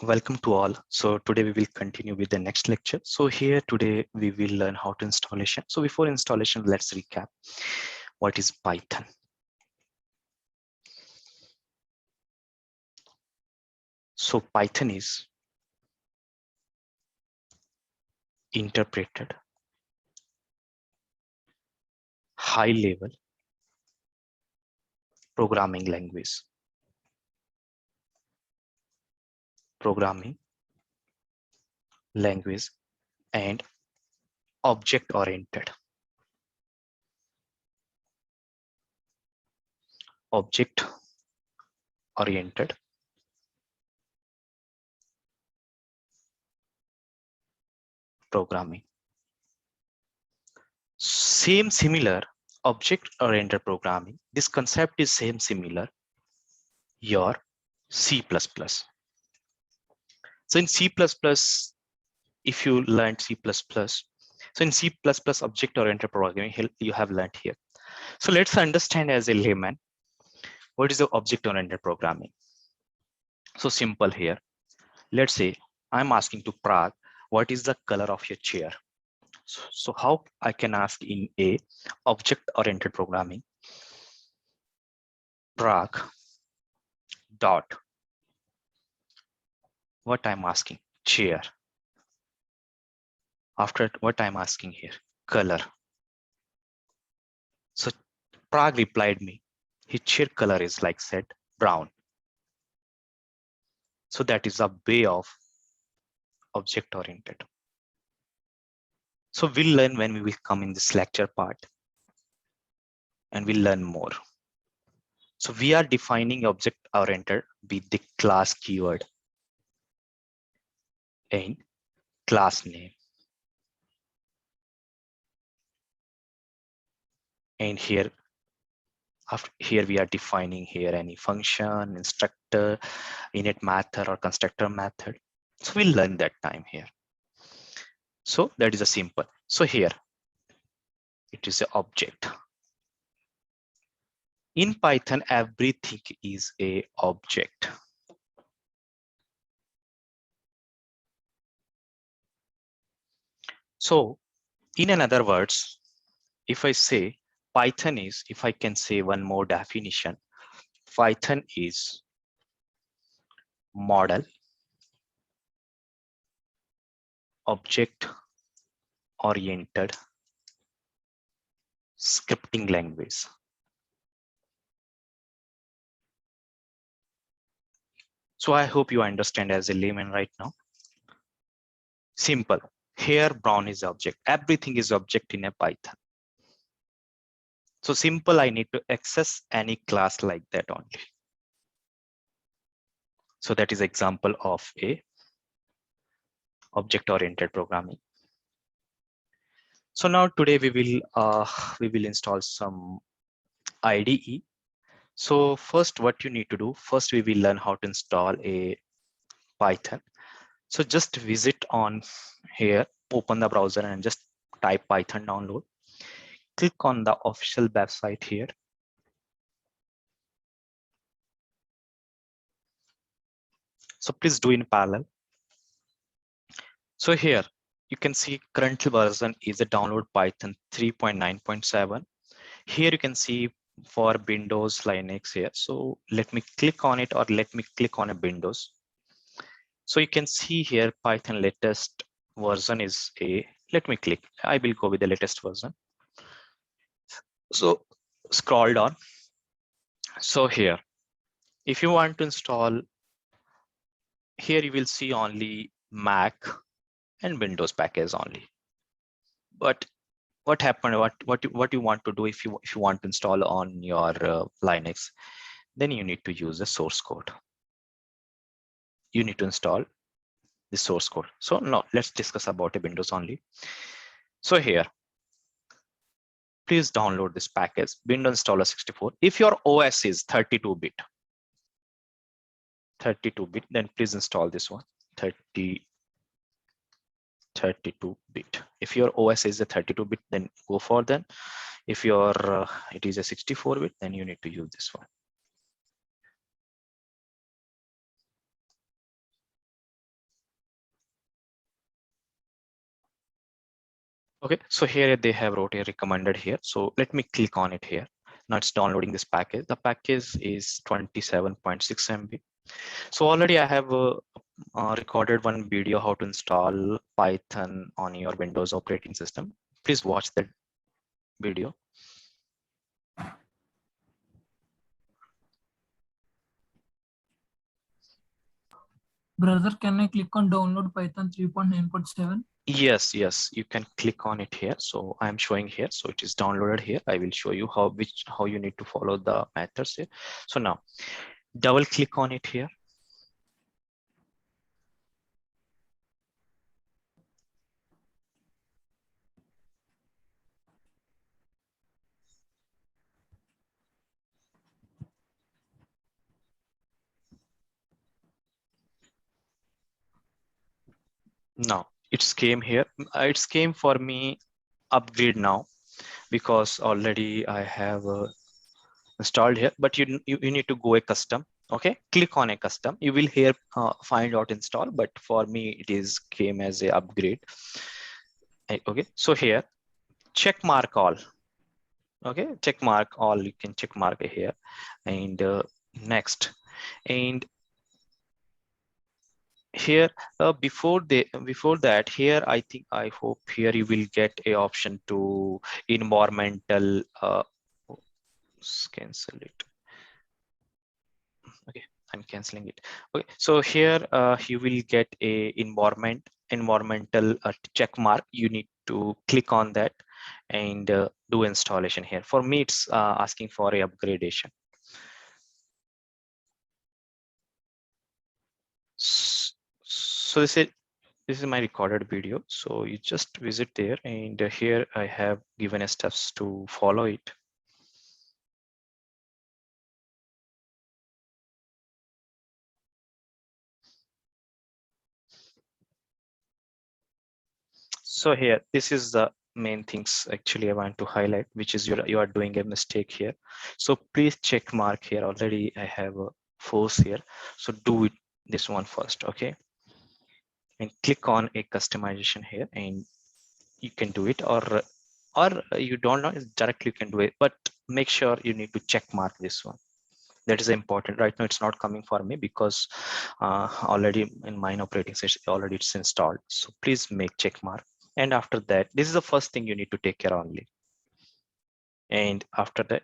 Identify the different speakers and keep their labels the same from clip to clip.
Speaker 1: Welcome to all. So today we will continue with the next lecture. So here today we will learn how to installation. So before installation, let's recap. What is Python? So Python is interpreted high level programming language. Programming language and object oriented. Object oriented programming. Similar object oriented programming. This concept is similar your C++. So in C++, if you learned C++, so in C++ object-oriented programming, you have learned here. So let's understand as a layman, what is the object-oriented programming? So simple here. Let's say I'm asking to Prague, what is the color of your chair? So how I can ask in a object-oriented programming, Prague dot, what I'm asking, chair. After what I'm asking here, color. So Prague replied me, his chair color is like said, brown. So that is a way of object oriented. So we'll learn when we will come in this lecture part and we'll learn more. So we are defining object oriented with the class keyword and class name. And here we are defining here any function, instructor, init method or constructor method. So we'll learn that time here. So that is a simple. So here it is an object. In Python, everything is a object. So in other words, if I say Python is, if I can say one more definition, Python is model object oriented scripting language. So I hope you understand as a layman right now. Simple. Here brown is object. Everything is object in a Python. So simple, I need to access any class like that only. So that is example of a object oriented programming. So now today we will install some IDE. So first what you need to do, first we will learn how to install a Python. So just visit on here, open the browser and just type Python download. Click on the official website here. So please do in parallel. So here you can see current version is a download Python 3.9.7. Here you can see for Windows, Linux here. So let me click on it, or let me click on a Windows. So you can see here Python latest version is a, let me click, I will go with the latest version. So scroll down. So here, if you want to install, here you will see only Mac and Windows package only. But what happened, what you want to do, if you want to install on your Linux, then you need to use the source code. You need to install the source code. So now let's discuss about a Windows only. So here, please download this package, Windows Installer 64. If your OS is 32-bit, then please install this one, 32-bit. If your OS is a 32-bit, then go for that. If your it is a 64-bit, then you need to use this one. Okay, so here they have wrote a recommended here. So let me click on it here. Now it's downloading this package. The package is 27.6 MB. So already I have recorded one video how to install Python on your Windows operating system. Please watch that video.
Speaker 2: Brother, can I click on download Python 3.9.7?
Speaker 1: Yes, you can click on it here. So I'm showing here. So it is downloaded here. I will show you how you need to follow the methods here. So now double click on it here. Now it's came here. It's came for me upgrade now because already I have installed here, but you need to go a custom. Okay, click on a custom. You will here find out install, but for me it is came as a upgrade. Okay, so here check mark all. Okay, check mark all. You can check mark here and next. And here before that here I hope here you will get a option to environmental cancel it. Okay, I'm canceling it. Okay, so here you will get a environmental check mark. You need to click on that and do installation here. For me it's asking for a upgradation. So this is my recorded video. So you just visit there and here I have given a steps to follow it. So here, this is the main things actually I want to highlight, which is you are doing a mistake here. So please check mark here. Already I have a force here. So do it this one first, okay? And click on a customization here and you can do it, or you don't know, directly you can do it, but make sure you need to check mark this one. That is important. Right now it's not coming for me because already in mine operating system already it's installed. So please make check mark. And after that, this is the first thing you need to take care only. And after that,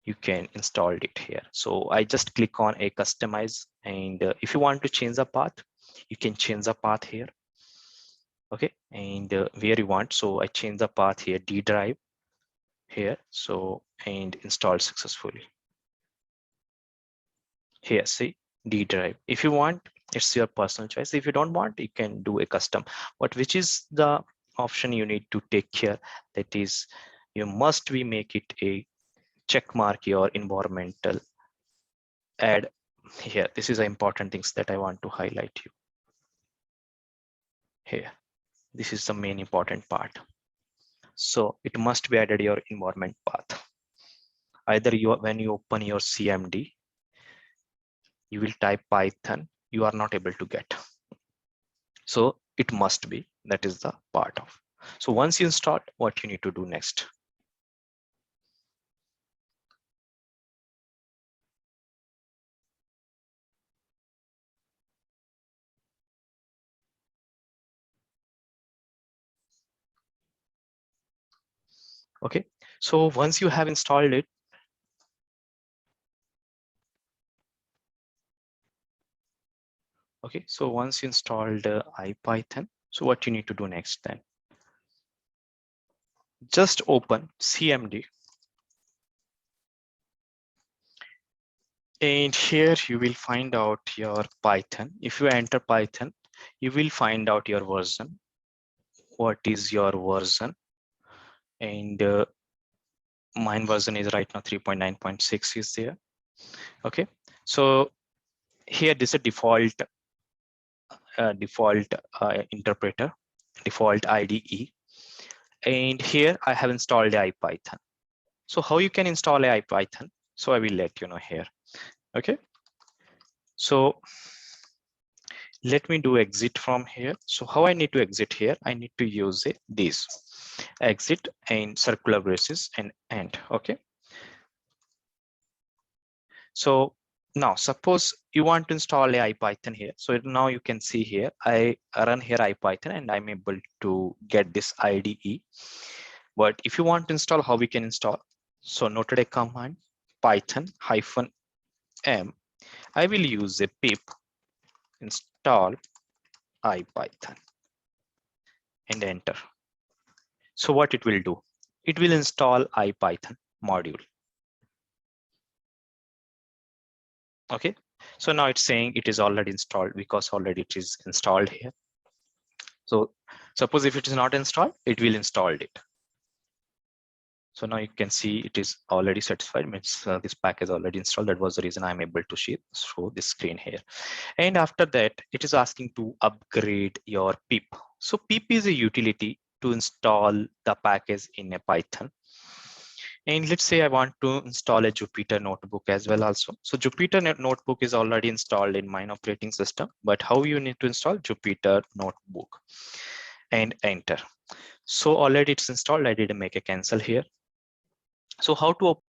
Speaker 1: you can install it here. So I just click on a customize, and if you want to change the path, you can change the path here. Okay, and where you want. So I change the path here, D drive here. So and install successfully. Here, see D drive. If you want, it's your personal choice. If you don't want, you can do a custom. But which is the option you need to take care? That is, you must be make it a check mark your environmental add here. This is the important things that I want to highlight you here. This is the main important part. So it must be added your environment path. Either when you open your CMD, you will type Python, you are not able to get. So it must be, that is the part of. So once you install, what you need to do next? Okay, so once you have installed it, okay, so once you installed Ipython, so what you need to do next then? Just open CMD. And here you will find out your Python. If you enter Python, you will find out your version. What is your version? And mine version is right now 3.9.6 is there. Okay, so here this is a default interpreter, default IDE. And here I have installed the Ipython. So how you can install a Ipython? So I will let you know here. Okay, so let me do exit from here. So how I need to exit here? I need to use this. exit and circular braces and end. Okay. So now suppose you want to install a Ipython here. So now you can see here, I run here Ipython and I'm able to get this IDE. But if you want to install, how we can install? So noted a command python -m. I will use a pip install Ipython and enter. So what it will do? It will install Ipython module. Okay. So now it's saying it is already installed because already it is installed here. So suppose if it is not installed, it will install it. So now you can see it is already satisfied, means this pack is already installed. That was the reason I'm able to show this screen here. And after that, it is asking to upgrade your pip. So pip is a utility to install the package in a Python. And let's say I want to install a Jupyter notebook as well also. So Jupyter notebook is already installed in my operating system, but how you need to install Jupyter notebook and enter. So already it's installed. I didn't make a cancel here. So how to